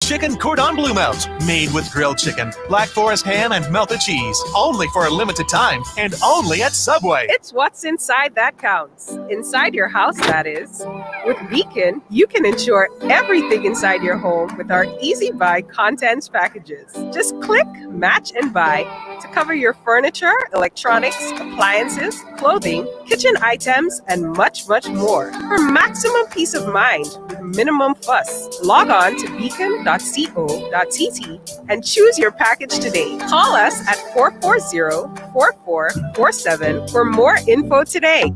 chicken cordon bleu melt, made with grilled chicken, Black Forest ham, and melted cheese. Only for a limited time, and only at Subway. It's what's inside that counts. Inside your house, that is. With Beacon, you can ensure everything inside your home with our Easy Buy contents packages. Just click, match, and buy to cover your furniture, electronics, appliances, clothing, kitchen items, and much, much more. For maximum peace of mind with minimum fuss, log on to beacon.co.tt and choose your package today. Call us at 440-4447 for more info today.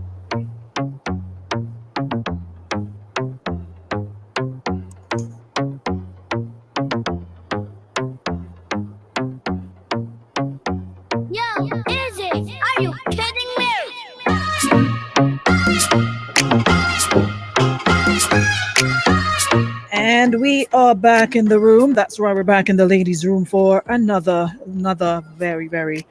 Yo, Izzy, are you kidding me? And we are back in the room. That's why we're back in the ladies' room for another very, very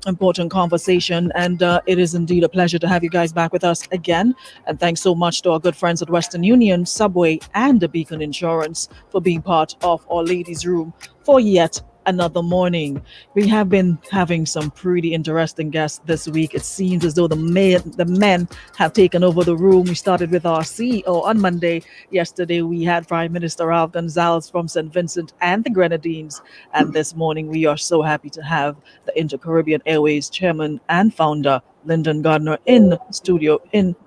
important conversation. And it is indeed a pleasure to have you guys back with us again. And thanks so much to our good friends at Western Union, Subway, and the Beacon Insurance for being part of our ladies' room for yet another morning. We have been having some pretty interesting guests this week. It seems as though the men have taken over the room. We started with our CEO on Monday. Yesterday we had Prime Minister Ralph Gonzalez from St. Vincent and the Grenadines. And this morning we are so happy to have the Inter-Caribbean Airways chairman and founder, Lyndon Gardner, in studio,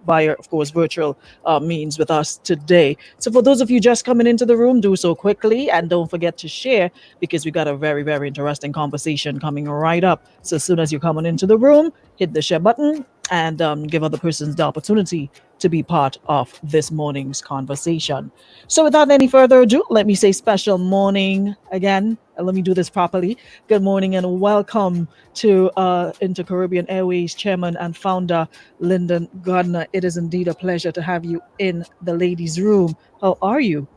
via, of course, virtual means with us today. So for those of you just coming into the room, do so quickly and don't forget to share, because we got a very, very interesting conversation coming right up. So as soon as you're coming into the room, hit the share button and give other persons the opportunity to be part of this morning's conversation. So without any further ado, let me say special morning again. Let me do this properly. Good morning and welcome to Inter-Caribbean Airways Chairman and Founder, Lyndon Gardner. It is indeed a pleasure to have you in the ladies' room. How are you?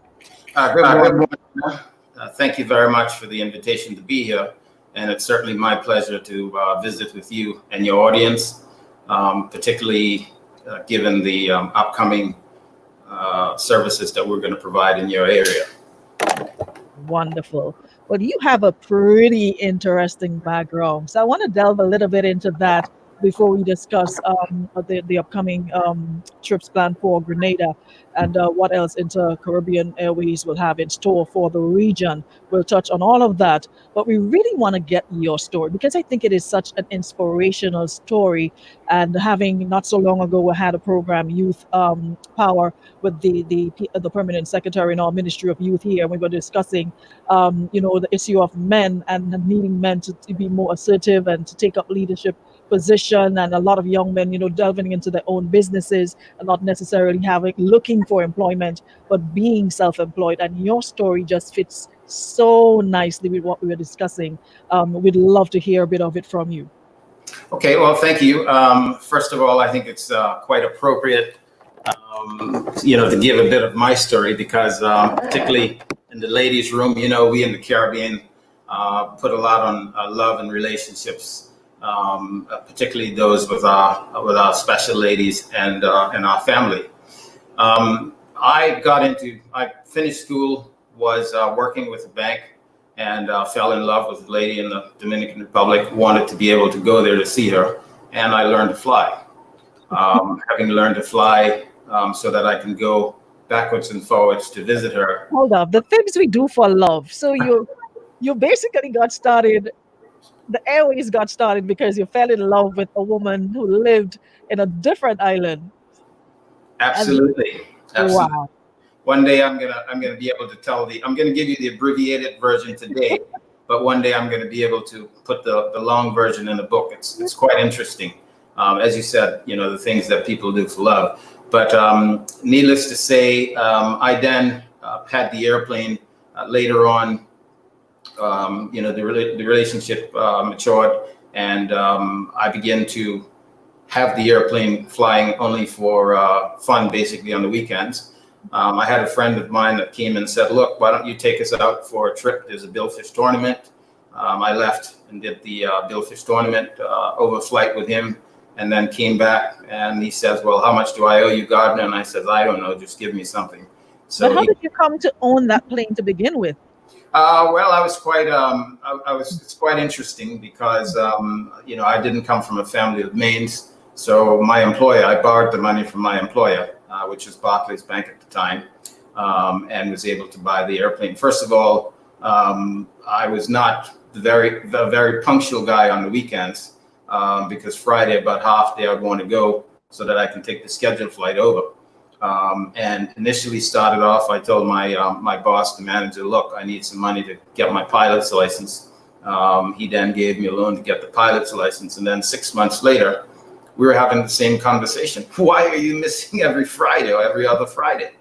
Good morning. Thank you very much for the invitation to be here. And it's certainly my pleasure to visit with you and your audience, particularly given the upcoming services that we're going to provide in your area. Wonderful. Well, you have a pretty interesting background. So I want to delve a little bit into that before we discuss the upcoming trips planned for Grenada and what else Inter-Caribbean Airways will have in store for the region. We'll touch on all of that, but we really want to get your story because I think it is such an inspirational story. And having not so long ago, we had a program, Youth Power, with the permanent secretary in our Ministry of Youth here, and we were discussing, the issue of men and needing men to be more assertive and to take up leadership position, and a lot of young men, delving into their own businesses and not necessarily looking for employment, but being self-employed. And your story just fits so nicely with what we were discussing. We'd love to hear a bit of it from you. Okay, well, thank you. First of all, I think it's quite appropriate, to give a bit of my story because particularly in the ladies' room, we in the Caribbean put a lot on love and relationships. Particularly those with our special ladies and our family. I finished school, was working with a bank, and fell in love with a lady in the Dominican Republic. Wanted to be able to go there to see her, and I learned to fly. Having learned to fly, so that I can go backwards and forwards to visit her. Hold up, the things we do for love. So you basically got started. The Airways got started because you fell in love with a woman who lived in a different island. Absolutely. Wow. One day I'm gonna be able to I'm gonna give you the abbreviated version today, but one day I'm gonna be able to put the long version in the book. It's quite interesting. As you said, the things that people do for love. But needless to say, I then had the airplane later on. The relationship matured, and I began to have the airplane flying only for fun, basically on the weekends. I had a friend of mine that came and said, "Look, why don't you take us out for a trip? There's a billfish tournament." I left and did the billfish tournament overflight with him, and then came back, and he says, "Well, how much do I owe you, Gardner?" And I said, "I don't know, just give me something." But So how did you come to own that plane to begin with? well, I was quite. It's quite interesting because I didn't come from a family of Maines. So my employer, I borrowed the money from my employer, which was Barclays Bank at the time, and was able to buy the airplane. First of all, I was not the very punctual guy on the weekends, because Friday about half day I'd want to go so that I can take the scheduled flight over. And initially started off, I told my boss, the manager, look, I need some money to get my pilot's license. He then gave me a loan to get the pilot's license. And then 6 months later, we were having the same conversation. Why are you missing every Friday or every other Friday?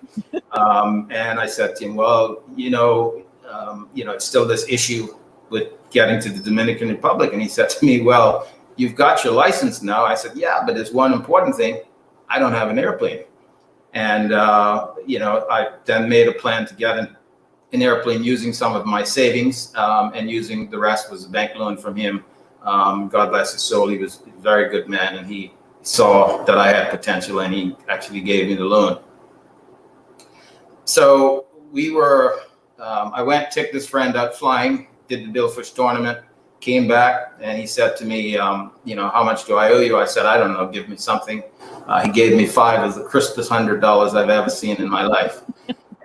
And I said to him, well, it's still this issue with getting to the Dominican Republic. And he said to me, well, you've got your license now. I said, yeah, but there's one important thing. I don't have an airplane. And, I then made a plan to get an airplane using some of my savings, and using the rest was a bank loan from him. God bless his soul. He was a very good man, and he saw that I had potential, and he actually gave me the loan. So I went, took this friend out flying, did the Billfish tournament, came back, and he said to me, how much do I owe you? I said, I don't know, give me something. He gave me $5 of the crispest $100 I've ever seen in my life.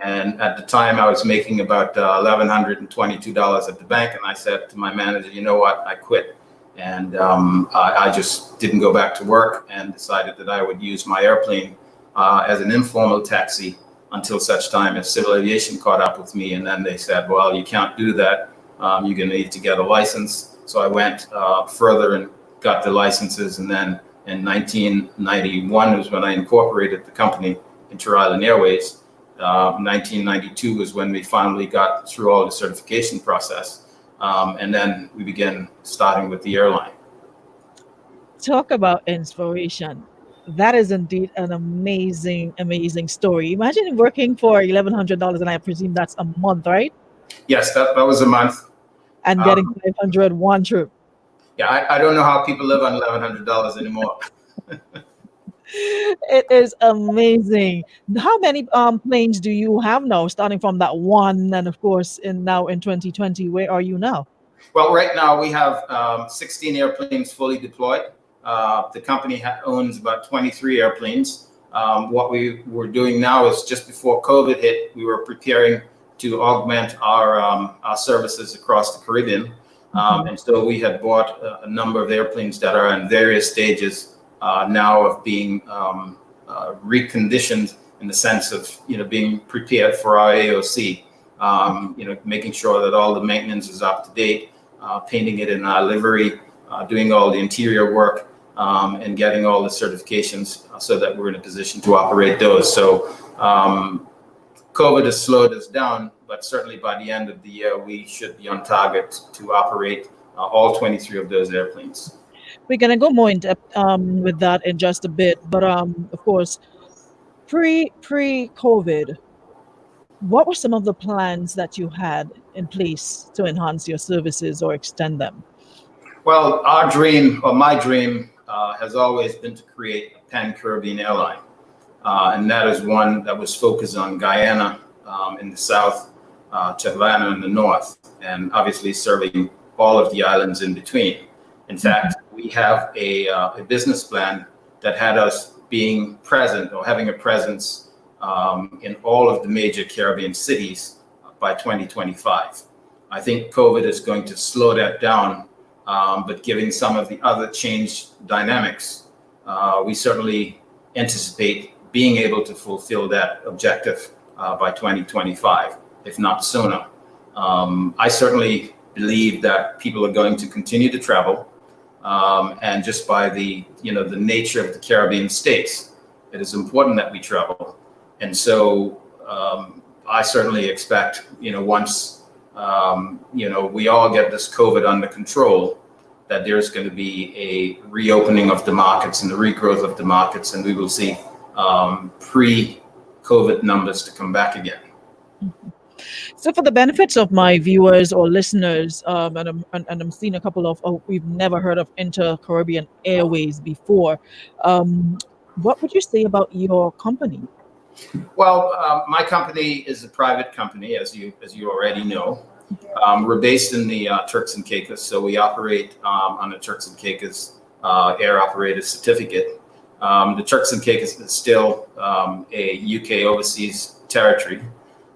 And at the time I was making about $1,122 at the bank. And I said to my manager, you know what, I quit. And I just didn't go back to work and decided that I would use my airplane as an informal taxi until such time as civil aviation caught up with me. And then they said, well, you can't do that. You're going to need to get a license. So I went further and got the licenses. And then in 1991 was when I incorporated the company, Inter-Island Airways. 1992 was when we finally got through all the certification process. And then we began starting with the airline. Talk about inspiration. That is indeed an amazing, amazing story. Imagine working for $1,100, and I presume that's a month, right? Yes, that was a month. And getting 500 one trip. Yeah, I don't know how people live on $1,100 anymore. It is amazing. How many planes do you have now, starting from that one, and of course, now in 2020, where are you now? Well, right now we have 16 airplanes fully deployed. The company owns about 23 airplanes. What we were doing now is just before COVID hit, we were preparing to augment our services across the Caribbean. And so we had bought a number of airplanes that are in various stages now of being reconditioned in the sense of, being prepared for our AOC, making sure that all the maintenance is up to date, painting it in our livery, doing all the interior work, and getting all the certifications so that we're in a position to operate those. So COVID has slowed us down, but certainly by the end of the year, we should be on target to operate all 23 of those airplanes. We're going to go more in depth with that in just a bit. But of course, pre-COVID, what were some of the plans that you had in place to enhance your services or extend them? Well, our dream, or my dream, has always been to create a pan-Caribbean airline. And that is one that was focused on Guyana in the south, to Havana in the north, and obviously serving all of the islands in between. In fact, we have a business plan that had us being present or having a presence in all of the major Caribbean cities by 2025. I think COVID is going to slow that down, but given some of the other change dynamics, we certainly anticipate being able to fulfill that objective by 2025, if not sooner. I certainly believe that people are going to continue to travel, and just by the nature of the Caribbean states, it is important that we travel. And so I certainly expect, once we all get this COVID under control, that there's going to be a reopening of the markets and the regrowth of the markets, and we will see pre-COVID numbers to come back again. So for the benefits of my viewers or listeners, and I'm seeing a couple of, we've never heard of Inter-Caribbean Airways before. What would you say about your company? Well, my company is a private company, as you already know. We're based in the Turks and Caicos, so we operate on the Turks and Caicos Air Operator Certificate. The Turks and Caicos is still a UK overseas territory,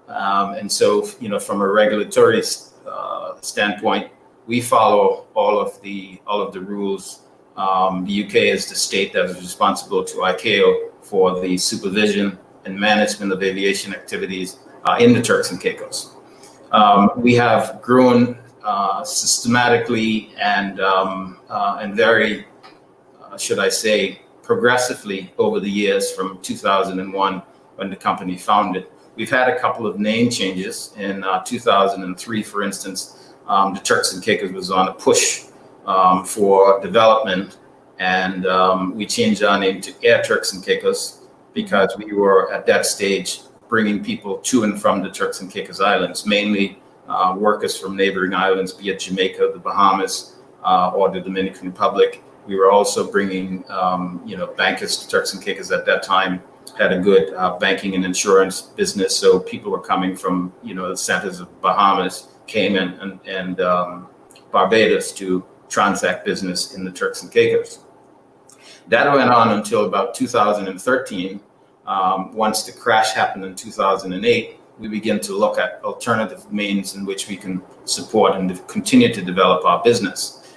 and so from a regulatory standpoint, we follow all of the rules. The UK is the state that is responsible to ICAO for the supervision and management of aviation activities in the Turks and Caicos. We have grown systematically and very, should I say, progressively over the years from 2001 when the company founded. We've had a couple of name changes. In 2003, for instance, the Turks and Caicos was on a push for development, and we changed our name to Air Turks and Caicos because we were at that stage bringing people to and from the Turks and Caicos Islands, mainly workers from neighboring islands, be it Jamaica, the Bahamas, or the Dominican Republic. We were also bringing, bankers to Turks and Caicos at that time, had a good banking and insurance business. So people were coming from, the centers of Bahamas, Cayman, and Barbados to transact business in the Turks and Caicos. That went on until about 2013. Once the crash happened in 2008, we began to look at alternative means in which we can support and continue to develop our business.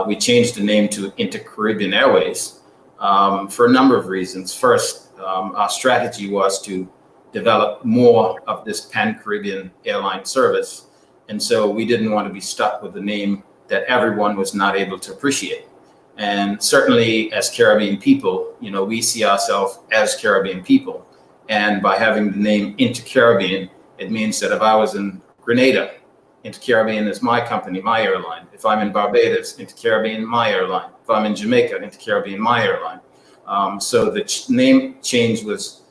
We changed the name to Inter-Caribbean Airways for a number of reasons. First, our strategy was to develop more of this pan-Caribbean airline service. And so we didn't want to be stuck with a name that everyone was not able to appreciate. And certainly as Caribbean people, we see ourselves as Caribbean people. And by having the name Inter-Caribbean, it means that if I was in Grenada, Inter-Caribbean is my company, my airline. If I'm in Barbados, Inter-Caribbean, my airline. If I'm in Jamaica, Inter-Caribbean, my airline. So the name change was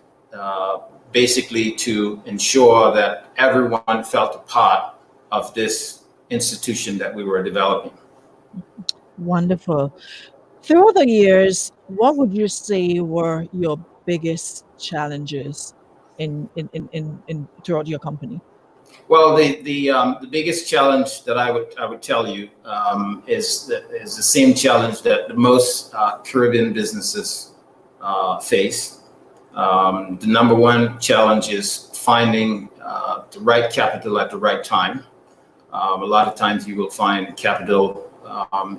basically to ensure that everyone felt a part of this institution that we were developing. Wonderful. Through the years, what would you say were your biggest challenges in throughout your company? Well, the biggest challenge that I would tell you is the same challenge that most Caribbean businesses face. The number one challenge is finding the right capital at the right time. A lot of times you will find capital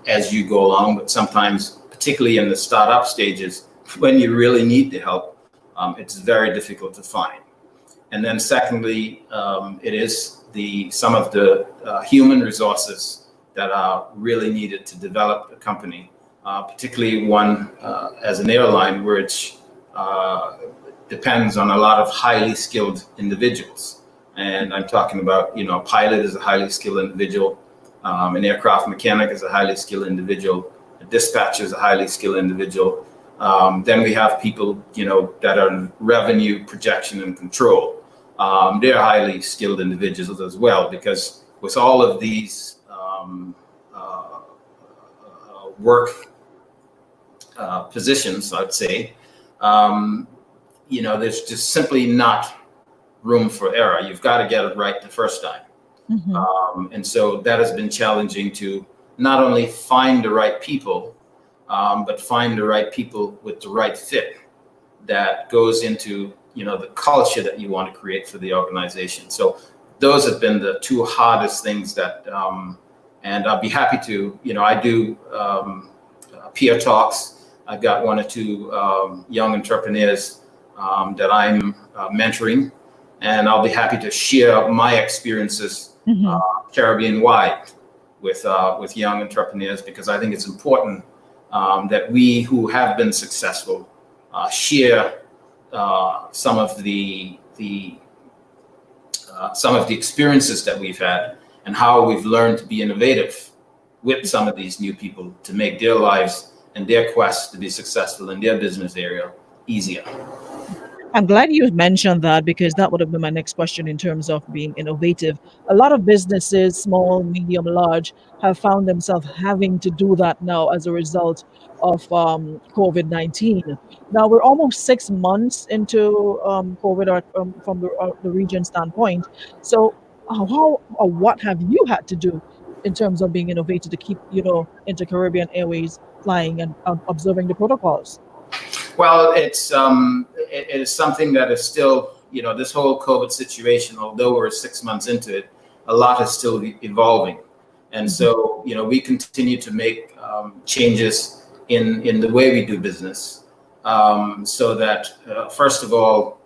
as you go along, but sometimes, particularly in the startup stages, when you really need the help, it's very difficult to find. And then secondly, it is some of the human resources that are really needed to develop a company, particularly one as an airline, which depends on a lot of highly skilled individuals. And I'm talking about, a pilot is a highly skilled individual, an aircraft mechanic is a highly skilled individual, a dispatcher is a highly skilled individual. Then we have people, that are in revenue projection and control. They're highly skilled individuals as well, because with all of these work positions, I'd say, there's just simply not room for error. You've got to get it right the first time. Mm-hmm. And so that has been challenging to not only find the right people, but find the right people with the right fit that goes into, the culture that you want to create for the organization. So those have been the two hardest things that, and I'll be happy to, I do peer talks. I've got one or two young entrepreneurs that I'm mentoring, and I'll be happy to share my experiences Caribbean-wide with young entrepreneurs, because I think it's important that we who have been successful share some of the experiences that we've had and how we've learned to be innovative with some of these new people to make their lives and their quest to be successful in their business area easier. I'm glad you mentioned that because that would have been my next question in terms of being innovative. A lot of businesses, small, medium, large, have found themselves having to do that now as a result of COVID-19. Now we're almost 6 months into COVID from the region standpoint. So, how or what have you had to do in terms of being innovative to keep, inter-Caribbean Airways flying and observing the protocols? Well, it is something that is still, this whole COVID situation, although we're 6 months into it, a lot is still evolving. And so, we continue to make changes in the way we do business, so that, first of all,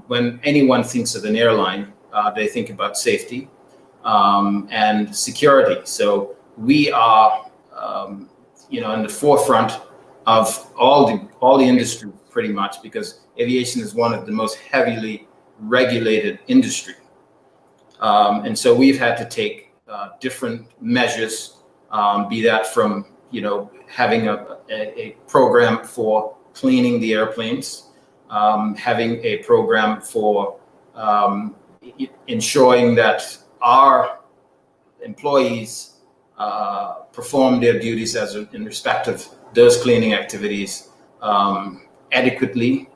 when anyone thinks of an airline, they think about safety and security. So we are, in the forefront of all the industry pretty much, because aviation is one of the most heavily regulated industry. And so we've had to take different measures, be that from, having a program for cleaning the airplanes, having a program for ensuring that our employees perform their duties in respect of those cleaning activities adequately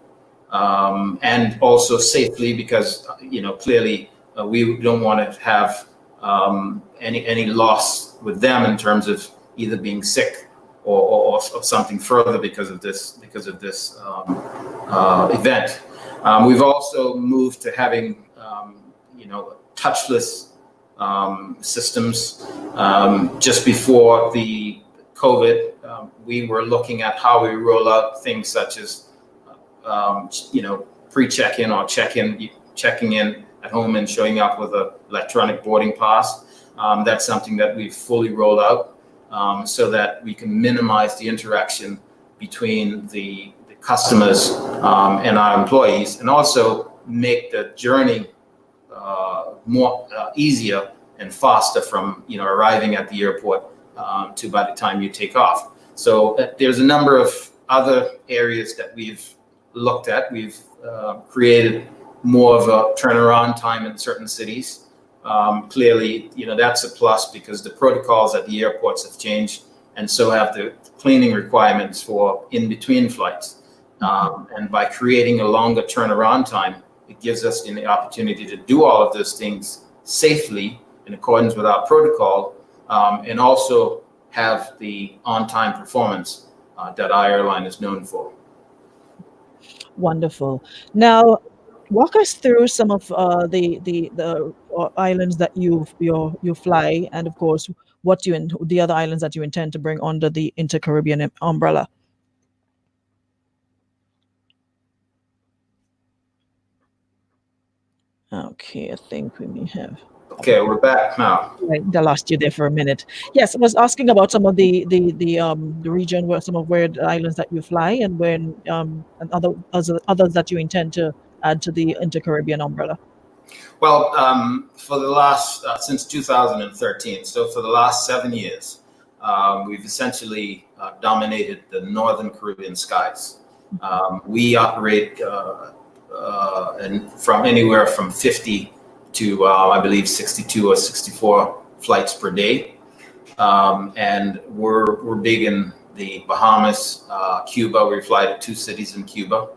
and also safely, because clearly we don't want to have any loss with them in terms of either being sick or something further because of this event. We've also moved to having touchless systems. Just before the COVID, we were looking at how we roll out things such as, pre-check-in or checking in at home and showing up with an electronic boarding pass. That's something that we've fully rolled out so that we can minimize the interaction between the customers and our employees, and also make the journey more easier and faster from arriving at the airport to by the time you take off. So there's a number of other areas that we've looked at. We've created more of a turnaround time in certain cities. Clearly, that's a plus because the protocols at the airports have changed, and so have the cleaning requirements for in-between flights. And by creating a longer turnaround time, it gives us the opportunity to do all of those things safely in accordance with our protocol, and also have the on-time performance that our airline is known for. Wonderful. Now, walk us through some of the islands that you fly, and of course, the other islands that you intend to bring under the Inter-Caribbean umbrella. Okay, I think we may have. Okay, we're back now. Right, I lost you there for a minute. Yes, I was asking about some of the region where the islands that you fly, and and others that you intend to add to the Inter-Caribbean umbrella. Well, for the last since 2013, so for the last 7 years, we've essentially dominated the Northern Caribbean skies. We operate and from anywhere from 50 to I believe 62 or 64 flights per day, and we're big in the Bahamas, Cuba. We fly to 2 cities in Cuba.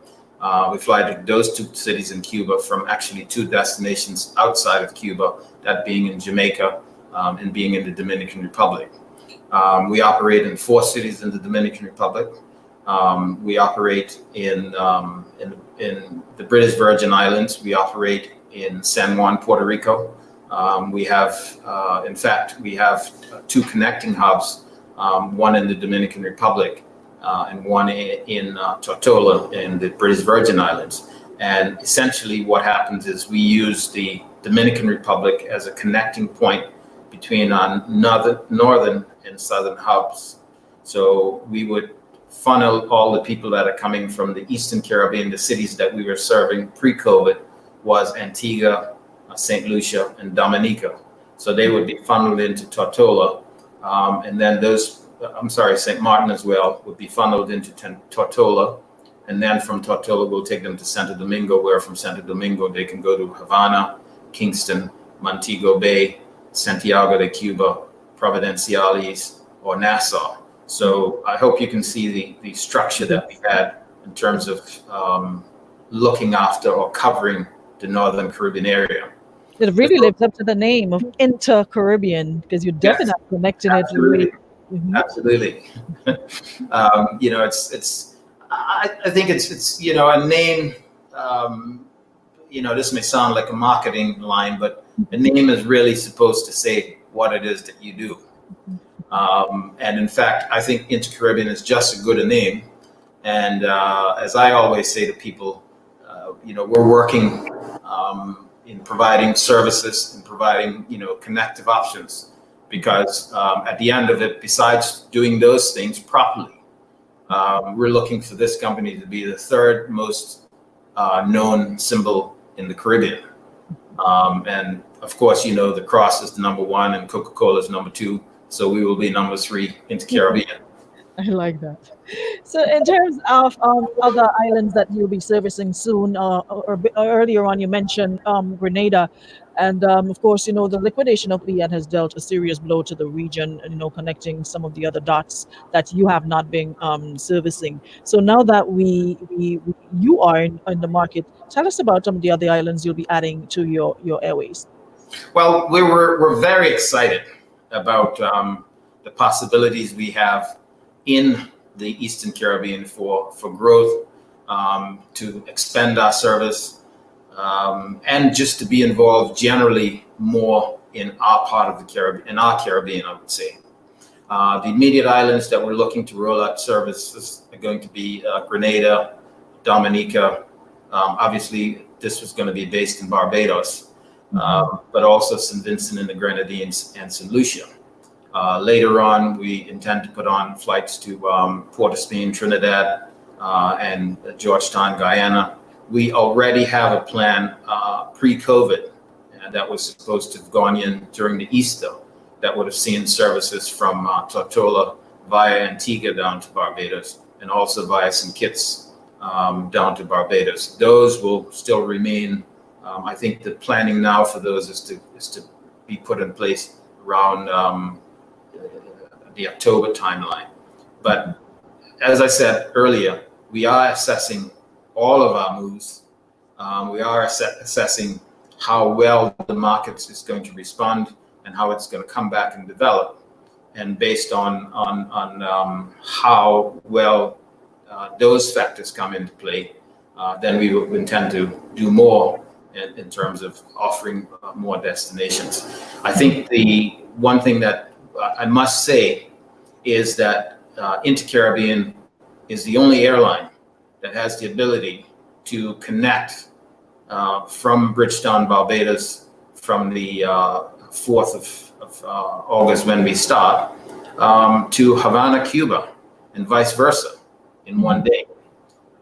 We fly to those 2 cities in Cuba from actually 2 destinations outside of Cuba, that being in Jamaica and being in the Dominican Republic. We operate in 4 cities in the Dominican Republic. We operate in the British Virgin Islands. We operate in San Juan, Puerto Rico. We have, in fact, 2 connecting hubs, one in the Dominican Republic and one in Tortola in the British Virgin Islands. And essentially what happens is we use the Dominican Republic as a connecting point between our northern and southern hubs. So we would funnel all the people that are coming from the Eastern Caribbean. The cities that we were serving pre-COVID was Antigua, St. Lucia, and Dominica. So they would be funneled into Tortola, and then St. Martin as well would be funneled into Tortola, And then from Tortola, we'll take them to Santo Domingo, where from Santo Domingo, they can go to Havana, Kingston, Montego Bay, Santiago de Cuba, Providenciales, or Nassau. So I hope you can see the structure that we had in terms of looking after or covering the Northern Caribbean area. It really lives up to the name of Inter-Caribbean, because you're definitely connecting it. Absolutely. Mhm. Absolutely. You know, I think it's you know, a name, you know, this may sound like a marketing line, but a name is really supposed to say what it is that you do. And in fact, I think Inter-Caribbean is just as good a name. And as I always say to people, you know, we're working in providing services and providing, you know, connective options, because at the end of it, besides doing those things properly, we're looking for this company to be the third most known symbol in the Caribbean. And of course, you know, the Cross is the number one and Coca-Cola is number two. So we will be number three into Caribbean. I like that. So in terms of other islands that you'll be servicing soon, or earlier on you mentioned Grenada, and of course, you know, the liquidation of BN has dealt a serious blow to the region, you know, connecting some of the other dots that you have not been servicing. So now that you are in the market, tell us about some of the other islands you'll be adding to your airways. Well, we're very excited about the possibilities we have in the Eastern Caribbean for growth, to expand our service, and just to be involved generally more in our part of the Caribbean, I would say. The immediate islands that we're looking to roll out services are going to be Grenada, Dominica. Obviously, this was going to be based in Barbados, but also St. Vincent and the Grenadines and St. Lucia. Later on, we intend to put on flights to Port of Spain, Trinidad, and Georgetown, Guyana. We already have a plan pre-COVID that was supposed to have gone in during the Easter that would have seen services from Tortola via Antigua down to Barbados, and also via St. Kitts down to Barbados. Those will still remain. I think the planning now for those is to be put in place around the October timeline. But as I said earlier, we are assessing all of our moves. We are assessing how well the market is going to respond and how it's going to come back and develop. And based on how well those factors come into play, then we will intend to do more in terms of offering more destinations. I think the one thing that I must say is that Inter-Caribbean is the only airline that has the ability to connect from Bridgetown, Barbados, from the 4th of August when we start, to Havana, Cuba, and vice versa in one day.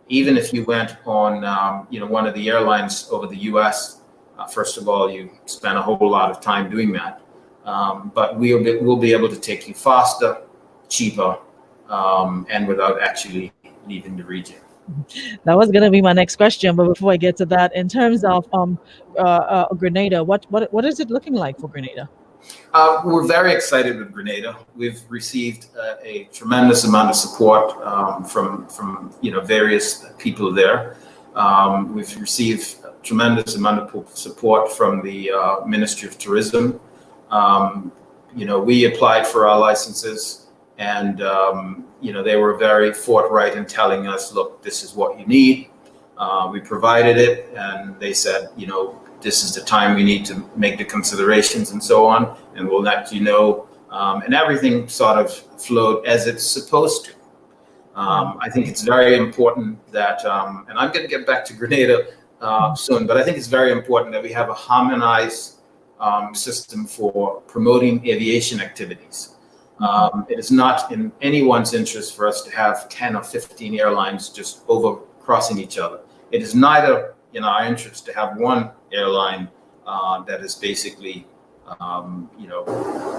Even if you went on, one of the airlines over the U.S., first of all, you spend a whole lot of time doing that. But we'll be able to take you faster, cheaper, and without actually leaving the region. That was going to be my next question, but before I get to that, in terms of Grenada, what is it looking like for Grenada? We're very excited with Grenada. We've received a tremendous amount of support from various people there. We've received a tremendous amount of support from the Ministry of Tourism. We applied for our licenses, and they were very forthright in telling us, look, this is what you need. We provided it, and they said, this is the time we need to make the considerations and so on, and we'll let you know. And everything sort of flowed as it's supposed to. I think it's very important that, and I'm going to get back to Grenada soon, but I think it's very important that we have a harmonized system for promoting aviation activities. It is not in anyone's interest for us to have 10 or 15 airlines just over crossing each other. It is neither in our interest to have one airline that is basically,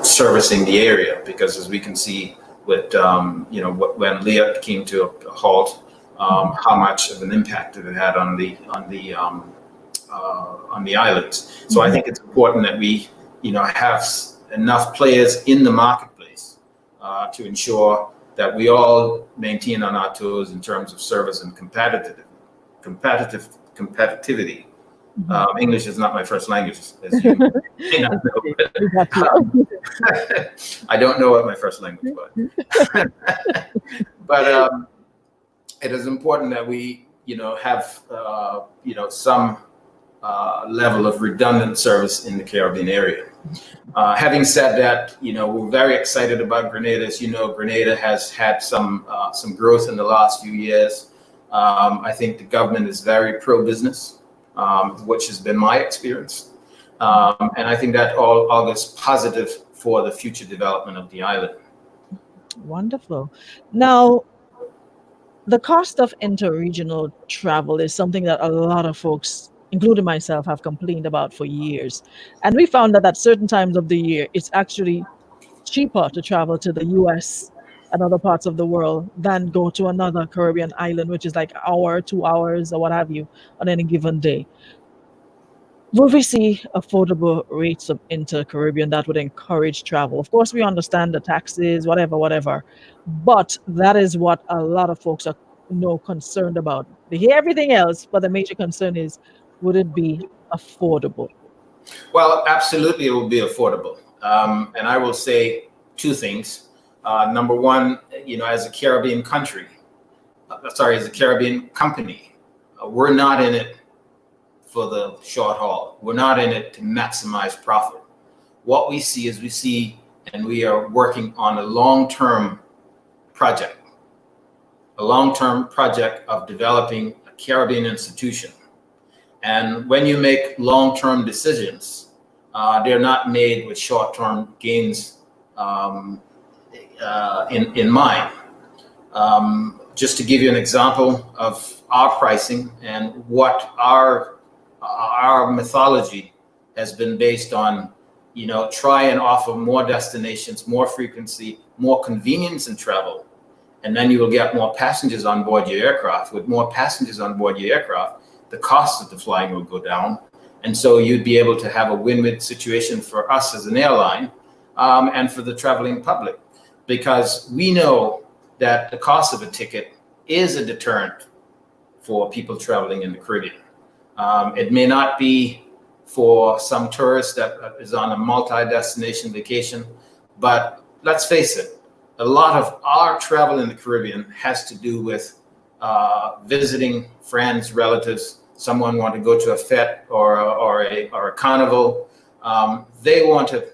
servicing the area, because as we can see with, when Leah came to a halt, how much of an impact it had on the islands. So I think it's important that we, have enough players in the marketplace to ensure that we all maintain on our toes in terms of service and competitivity. English is not my first language, as you may not know. I don't know what my first language was. But it is important that we, have, some level of redundant service in the Caribbean area. Having said that, we're very excited about Grenada. As you know, Grenada has had some growth in the last few years. I think the government is very pro-business, which has been my experience. And I think that all augurs positive for the future development of the island. Wonderful. Now, the cost of interregional travel is something that a lot of folks, including myself, have complained about for years. And we found that at certain times of the year, it's actually cheaper to travel to the US and other parts of the world than go to another Caribbean island, which is like an hour, 2 hours, or what have you, on any given day. Will we see affordable rates of inter-Caribbean that would encourage travel? Of course, we understand the taxes, whatever, but that is what a lot of folks are concerned about. They hear everything else, but the major concern is, would it be affordable? Well, absolutely, it will be affordable. And I will say two things. Number one, as a Caribbean country, as a Caribbean company, we're not in it for the short haul. We're not in it to maximize profit. What we see and we are working on a long-term project of developing a Caribbean institution. And when you make long-term decisions, they're not made with short-term gains in mind. Just to give you an example of our pricing and what our methodology has been based on, try and offer more destinations, more frequency, more convenience in travel, and then you will get more passengers on board your aircraft. With more passengers on board your aircraft, the cost of the flying will go down. And so you'd be able to have a win-win situation for us as an airline and for the traveling public, because we know that the cost of a ticket is a deterrent for people traveling in the Caribbean. It may not be for some tourist that is on a multi-destination vacation, but let's face it, a lot of our travel in the Caribbean has to do with visiting friends, relatives. Someone want to go to a fete or a carnival. They want to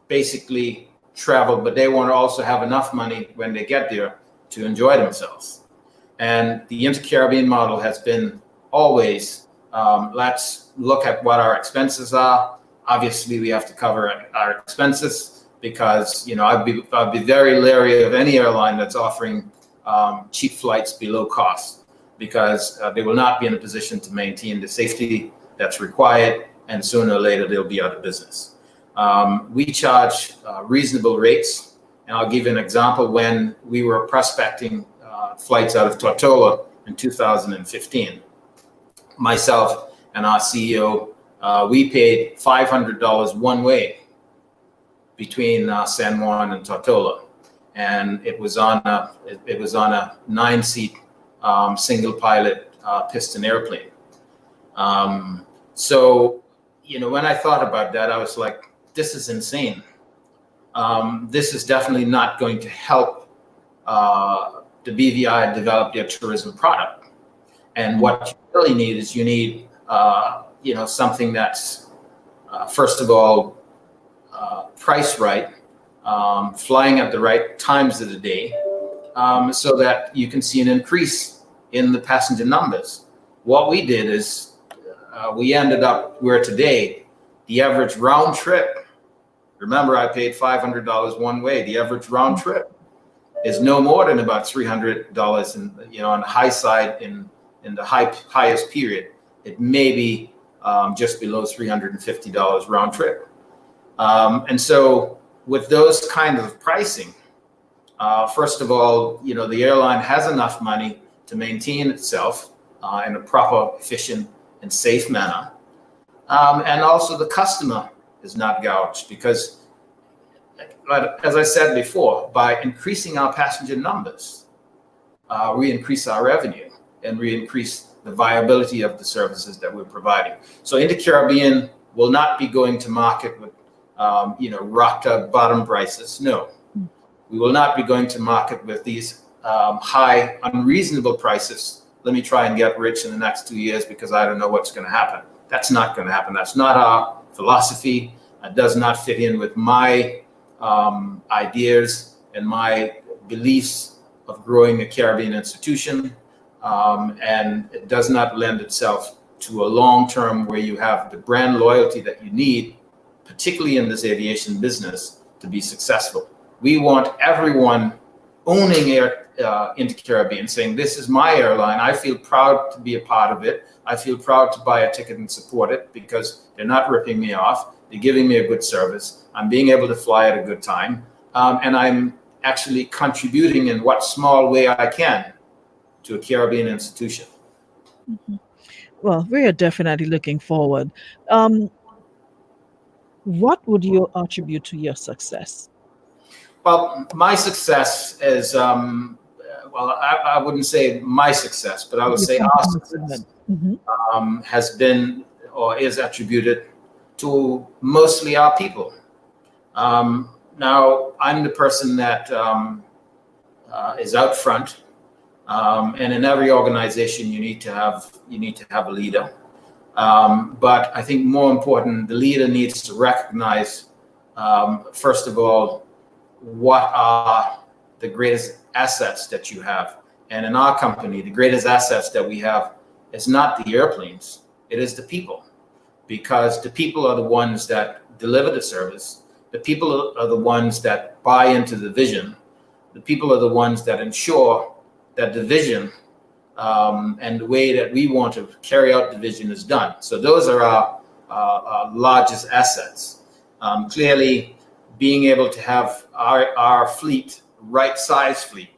basically travel, but they want to also have enough money when they get there to enjoy themselves. And the Inter-Caribbean model has been always, let's look at what our expenses are. Obviously, we have to cover our expenses because, I'd be very leery of any airline that's offering cheap flights below cost, because they will not be in a position to maintain the safety that's required, and sooner or later they'll be out of business. We charge reasonable rates, and I'll give you an example. When we were prospecting flights out of Tortola in 2015, myself and our CEO, we paid $500 one way between San Juan and Tortola, and it was on a 9-seat single pilot piston airplane. So, when I thought about that, I was like, this is insane. This is definitely not going to help the BVI develop their tourism product. And what you really need is something that's, first of all, priced right, flying at the right times of the day, so that you can see an increase in the passenger numbers. What we did is we ended up where today the average round trip, remember I paid $500 one way, the average round trip is no more than about $300 on the high side in the highest period. It may be just below $350 round trip. And so with those kinds of pricing, first of all, the airline has enough money to maintain itself in a proper, efficient, and safe manner. And also the customer is not gouged because, as I said before, by increasing our passenger numbers, we increase our revenue and we increase the viability of the services that we're providing. So InterCaribbean will not be going to market with, rocked up bottom prices. No, we will not be going to market with these high, unreasonable prices. Let me try and get rich in the next 2 years because I don't know what's going to happen. That's not going to happen. That's not our philosophy. It does not fit in with my ideas and my beliefs of growing a Caribbean institution. And it does not lend itself to a long-term where you have the brand loyalty that you need, particularly in this aviation business, to be successful. We want everyone owning InterCaribbean, saying, this is my airline. I feel proud to be a part of it. I feel proud to buy a ticket and support it because they're not ripping me off. They're giving me a good service. I'm being able to fly at a good time. And I'm actually contributing in what small way I can to a Caribbean institution. Mhm. Well, we are definitely looking forward. What would you attribute to your success? Well, my success is, I wouldn't say my success, but I would say our success has been or is attributed to mostly our people. Now, I'm the person that is out front. And in every organization, you need to have a leader. But I think more important, the leader needs to recognize, first of all, what are the greatest assets that you have. And in our company, the greatest assets that we have is not the airplanes, it is the people. Because the people are the ones that deliver the service. The people are the ones that buy into the vision. The people are the ones that ensure that the vision and the way that we want to carry out the vision is done. So those are our largest assets. Clearly, being able to have our fleet, right size fleet,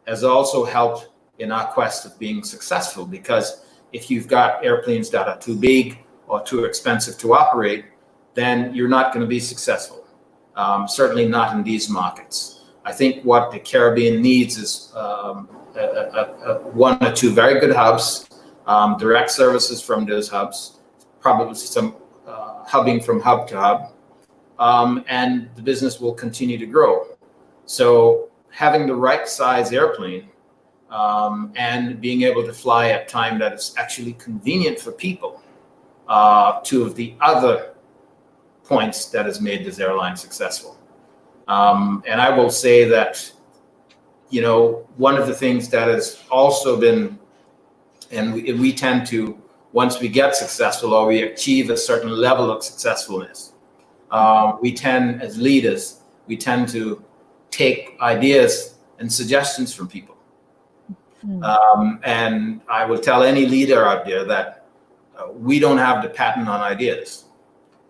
has also helped in our quest of being successful, because if you've got airplanes that are too big or too expensive to operate, then you're not going to be successful. Certainly not in these markets. I think what the Caribbean needs is one or two very good hubs, direct services from those hubs, probably some hubbing from hub to hub, and the business will continue to grow. So having the right size airplane and being able to fly at time that is actually convenient for people, two of the other points that has made this airline successful. And I will say that, one of the things that has also been, and we tend to, once we get successful or we achieve a certain level of successfulness, we tend, as leaders, to take ideas and suggestions from people. And I will tell any leader out there that we don't have the patent on ideas.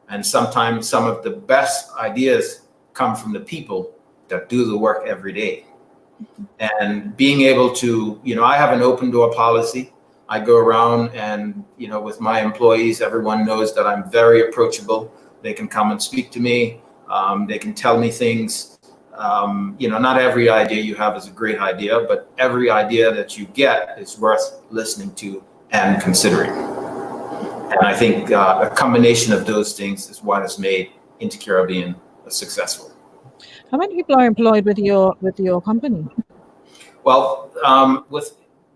And sometimes some of the best ideas come from the people that do the work every day. And being able to, I have an open door policy. I go around and, with my employees, everyone knows that I'm very approachable. They can come and speak to me. They can tell me things. Not every idea you have is a great idea, but every idea that you get is worth listening to and considering. And I think a combination of those things is what has made InterCaribbean successful. How many people are employed with your company? Well,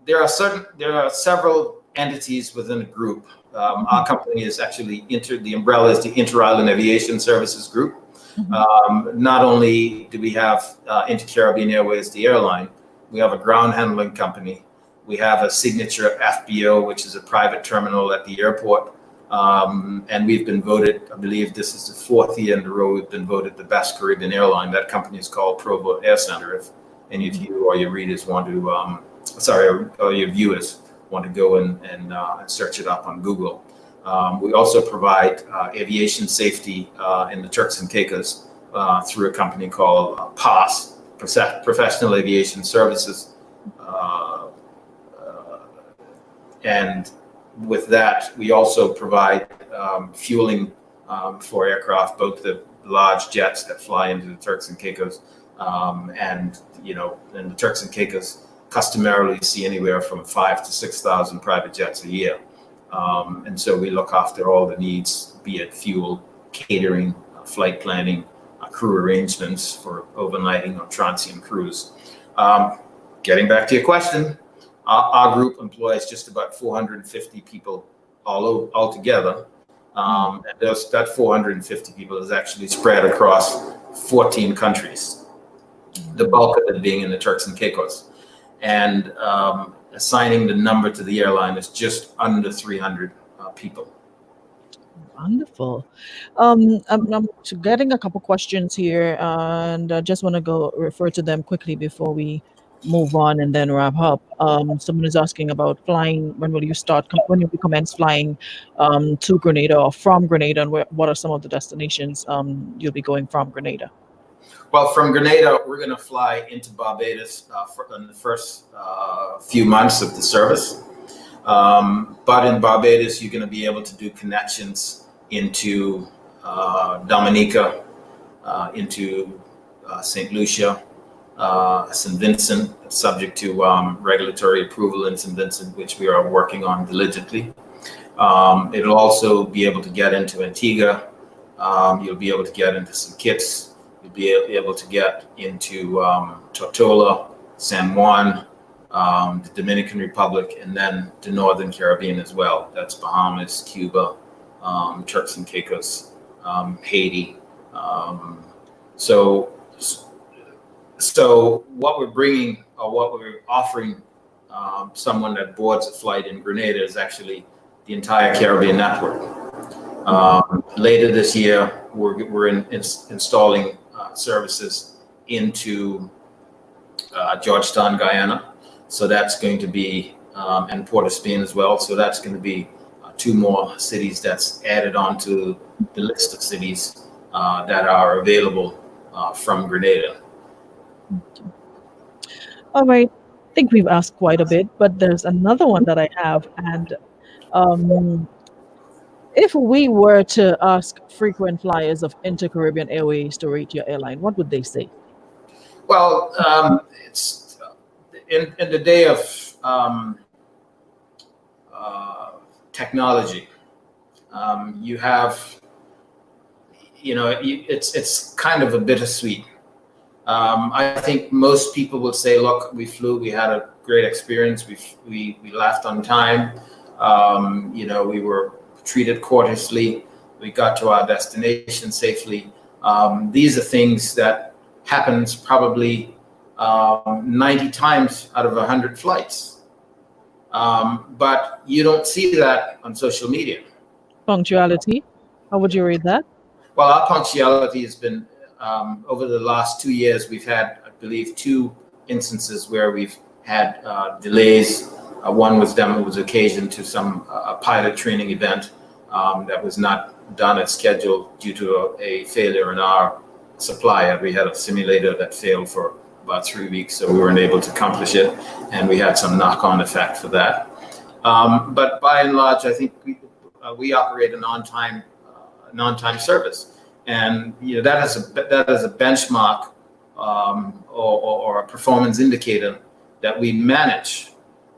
there are several entities within the group. Our company is actually the umbrella is the Inter-Island Aviation Services Group. Not only do we have InterCaribbean Airways, the airline, we have a ground handling company. We have a signature FBO, which is a private terminal at the airport. And we've been voted, I believe this is the 4th year in a row, we've been voted the best Caribbean airline. That company is called Provo Air Center. If any of you or your readers want to, or your viewers want to go and search it up on Google. We also provide aviation safety in the Turks and Caicos through a company called PAS, Professional Aviation Services And with that, we also provide fueling for aircraft, both the large jets that fly into the Turks and Caicos, and the Turks and Caicos customarily see anywhere from 5,000 to 6,000 private jets a year. And so we look after all the needs, be it fuel, catering, flight planning, crew arrangements for overnighting or transient crews. Getting back to your question, our group employs just about 450 people all together. And that 450 people is actually spread across 14 countries, the bulk of it being in the Turks and Caicos. And assigning the number to the airline is just under 300 people. Wonderful. I'm getting a couple questions here, and I just want to go refer to them quickly before we move on and then wrap up. Someone is asking about flying. When will you commence flying to Grenada or from Grenada, and what are some of the destinations you'll be going from Grenada? Well, from Grenada, we're going to fly into Barbados in the first few months of the service. But in Barbados, you're going to be able to do connections into Dominica, into St. Lucia, St. Vincent, subject to regulatory approval in St. Vincent, which we are working on diligently. It'll also be able to get into Antigua. You'll be able to get into St. Kitts. You'll be able to get into Tortola, San Juan, the Dominican Republic, and then the Northern Caribbean as well. That's Bahamas, Cuba, Turks and Caicos, Haiti. So what we're bringing, or what we're offering someone that boards a flight in Grenada is actually the entire Caribbean network. Later this year, we're installing services into Georgetown, Guyana. So that's going to be, and Port of Spain as well. So that's going to be two more cities that's added onto the list of cities that are available from Grenada. All right. I think we've asked quite a bit, but there's another one that I have. And if we were to ask frequent flyers of Inter-Caribbean Airways to rate your airline, what would they say? Well, it's in the day of technology. You have, it's kind of a bittersweet. I think most people will say, look, we flew, we had a great experience, we left on time, we were treated courteously, we got to our destination safely. These are things that happens probably 90 times out of 100 flights. But you don't see that on social media. Punctuality, how would you rate that? Well, our punctuality has been, over the last 2 years, we've had, I believe, 2 instances where we've had delays. One was occasioned to some pilot training event that was not done as scheduled due to a failure in our supplier. We had a simulator that failed for about 3 weeks, so we weren't able to accomplish it, and we had some knock-on effect for that. But by and large, I think we operate an on-time service, and that is a benchmark or a performance indicator that we manage.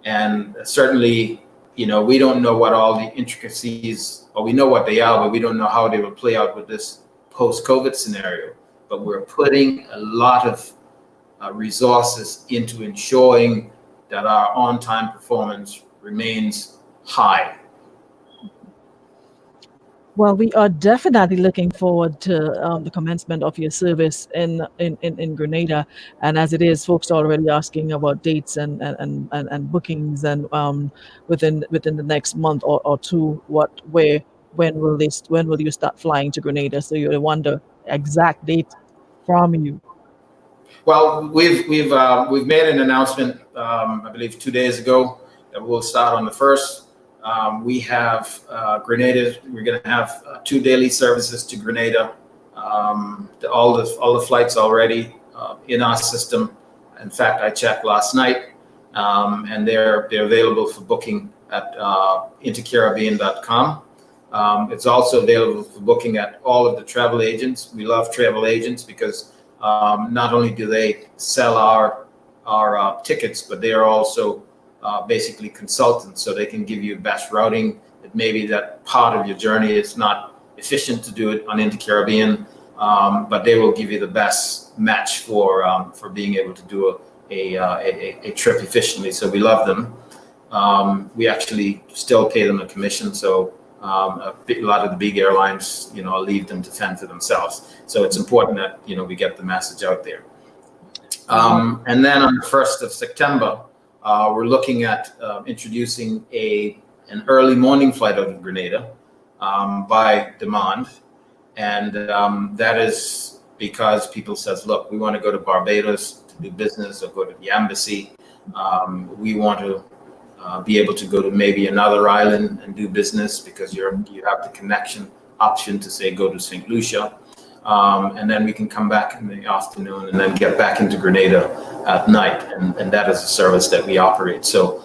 And certainly, we don't know what all the intricacies, or we know what they are, but we don't know how they will play out with this post-COVID scenario. But we're putting a lot of resources into ensuring that our on-time performance remains high. Well, we are definitely looking forward to the commencement of your service in Grenada. And as it is, folks are already asking about dates and bookings, and within the next month or two, when will you start flying to Grenada? So you wonder exact date from you. Well, we've made an announcement, I believe 2 days ago, that we'll start on the 1st. We have Grenada. We're going to have 2 daily services to Grenada. All the flights already in our system. In fact, I checked last night, and they're available for booking at intercaribbean.com. It's also available for booking at all of the travel agents. We love travel agents because not only do they sell our tickets, but they are also basically consultants, so they can give you best routing. It may be that part of your journey is not efficient to do it on Intercaribbean, but they will give you the best match for being able to do a trip efficiently. So we love them. We actually still pay them a commission, so a lot of the big airlines, I'll leave them to fend for themselves. So it's important that we get the message out there. And then on the 1st of September, we're looking at introducing an early morning flight out of Grenada by demand. And that is because people says, look, we want to go to Barbados to do business or go to the embassy. We want to be able to go to maybe another island and do business because you have the connection option to say go to St. Lucia. And then we can come back in the afternoon and then get back into Grenada at night. And that is a service that we operate. So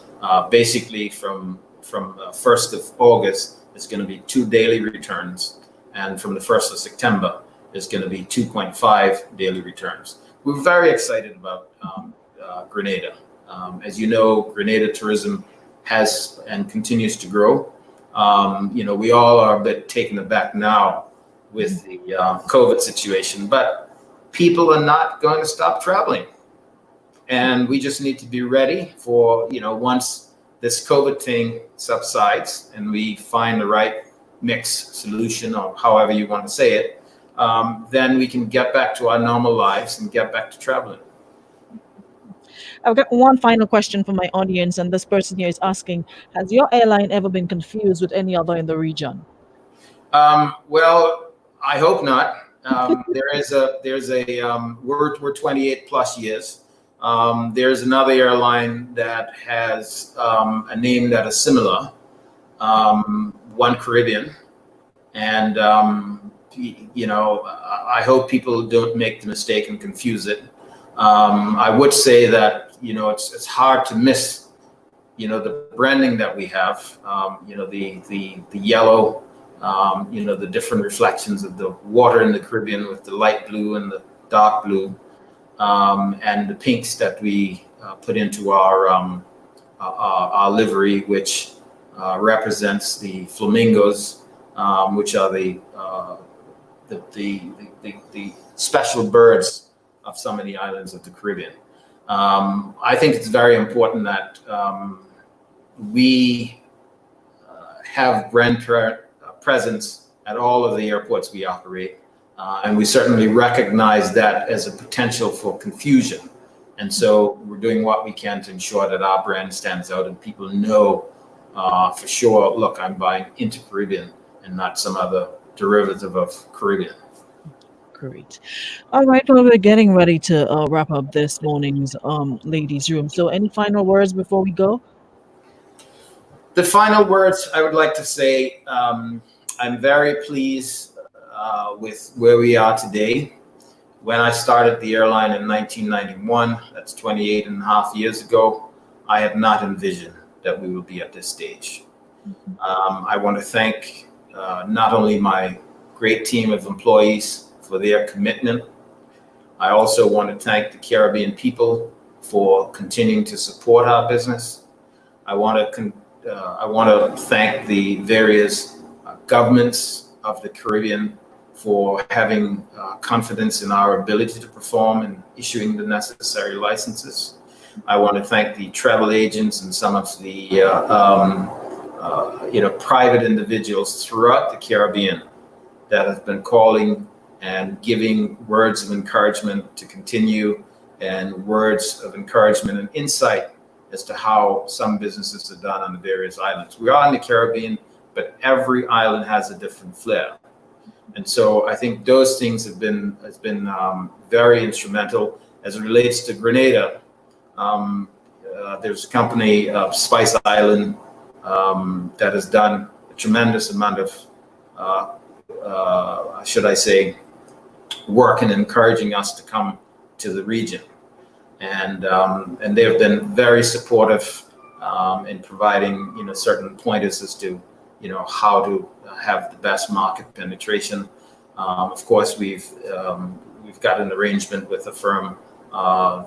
basically from 1st of August, it's going to be 2 daily returns. And from the 1st of September, it's going to be 2.5 daily returns. We're very excited about Grenada. As you know, Grenada tourism has and continues to grow. We all are a bit taken aback now with the COVID situation, but people are not going to stop traveling. And we just need to be ready for, once this COVID thing subsides and we find the right mix solution, or however you want to say it, then we can get back to our normal lives and get back to traveling. I've got one final question from my audience, and this person here is asking, has your airline ever been confused with any other in the region? Well, I hope not. We're 28 plus years. There's another airline that has a name that is similar, One Caribbean. And, I hope people don't make the mistake and confuse it. I would say that, it's hard to miss, the branding that we have, the yellow, the different reflections of the water in the Caribbean with the light blue and the dark blue, and the pinks that we put into our livery, which represents the flamingos, which are the special birds of some of the islands of the Caribbean. I think it's very important that we have brand presence at all of the airports we operate, and we certainly recognize that as a potential for confusion. And so we're doing what we can to ensure that our brand stands out and people know for sure, look, I'm buying Intercaribbean and not some other derivative of Caribbean. Great. All right. Well, we're getting ready to wrap up this morning's ladies' room. So any final words before we go? The final words I would like to say, I'm very pleased with where we are today. When I started the airline in 1991, that's 28 and a half years ago, I had not envisioned that we would be at this stage. I want to thank not only my great team of employees for their commitment. I also want to thank the Caribbean people for continuing to support our business. I want to thank the various governments of the Caribbean for having confidence in our ability to perform and issuing the necessary licenses. I want to thank the travel agents and some of the private individuals throughout the Caribbean that have been calling and giving words of encouragement to continue, and words of encouragement and insight as to how some businesses are done on the various islands. We are in the Caribbean, but every island has a different flair. And so I think those things has been very instrumental. As it relates to Grenada, there's a company, Spice Island, that has done a tremendous amount of, should I say, work in encouraging us to come to the region. And they've been very supportive in providing, certain pointers as to, how to have the best market penetration. Of course, we've got an arrangement with a firm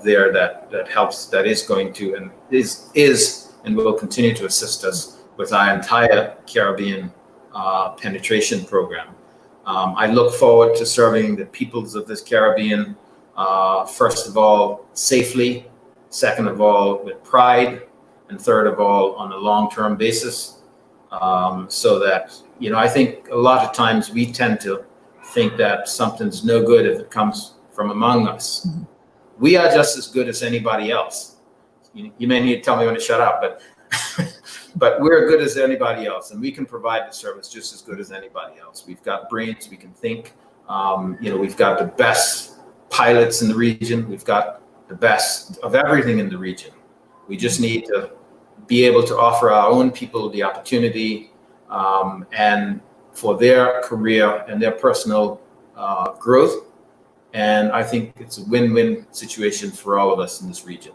there that helps, that is going to and is and will continue to assist us with our entire Caribbean penetration program. I look forward to serving the peoples of this Caribbean, first of all, safely, second of all, with pride, and third of all, on a long-term basis. So that, I think a lot of times we tend to think that something's no good if it comes from among us. Mm-hmm. We are just as good as anybody else. You may need to tell me when to shut up, but but we're good as anybody else, and we can provide the service just as good as anybody else. We've got brains, we can think. We've got the best pilots in the region. We've got the best of everything in the region. We just need to be able to offer our own people the opportunity and for their career and their personal growth. And I think it's a win-win situation for all of us in this region.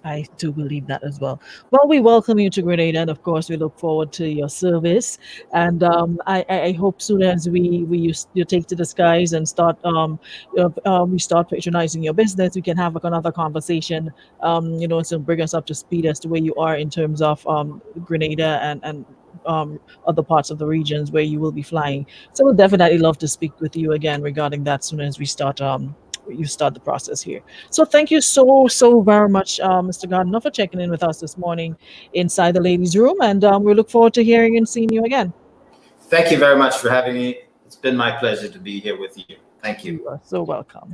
I do believe that as well. Well, we welcome you to Grenada, and of course, we look forward to your service. And I hope soon as you take to the skies and start we start patronizing your business, we can have another conversation. To bring us up to speed as to where you are in terms of Grenada and other parts of the regions where you will be flying. So we'll definitely love to speak with you again regarding that soon as we start the process here. So thank you so very much, Mr. Gardiner, for checking in with us this morning inside the ladies' room, and we look forward to hearing and seeing you again. Thank you very much for having me. It's been my pleasure to be here with you. Thank you. You are so welcome.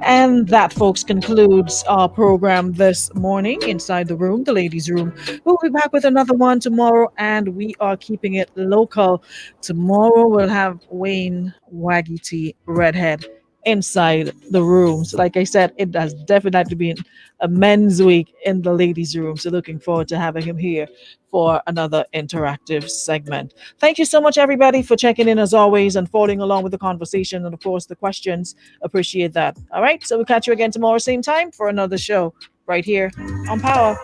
And that, folks, concludes our program this morning inside the room, the ladies' room. We'll be back with another one tomorrow, and we are keeping it local. Tomorrow we'll have Wayne Waggy T Redhead inside the room. So like I said, it has definitely been a men's week in the ladies' room. So looking forward to having him here for another interactive segment. Thank you so much, everybody, for checking in as always and following along with the conversation and of course the questions. Appreciate that. All right. So we'll catch you again tomorrow, same time for another show right here on Power.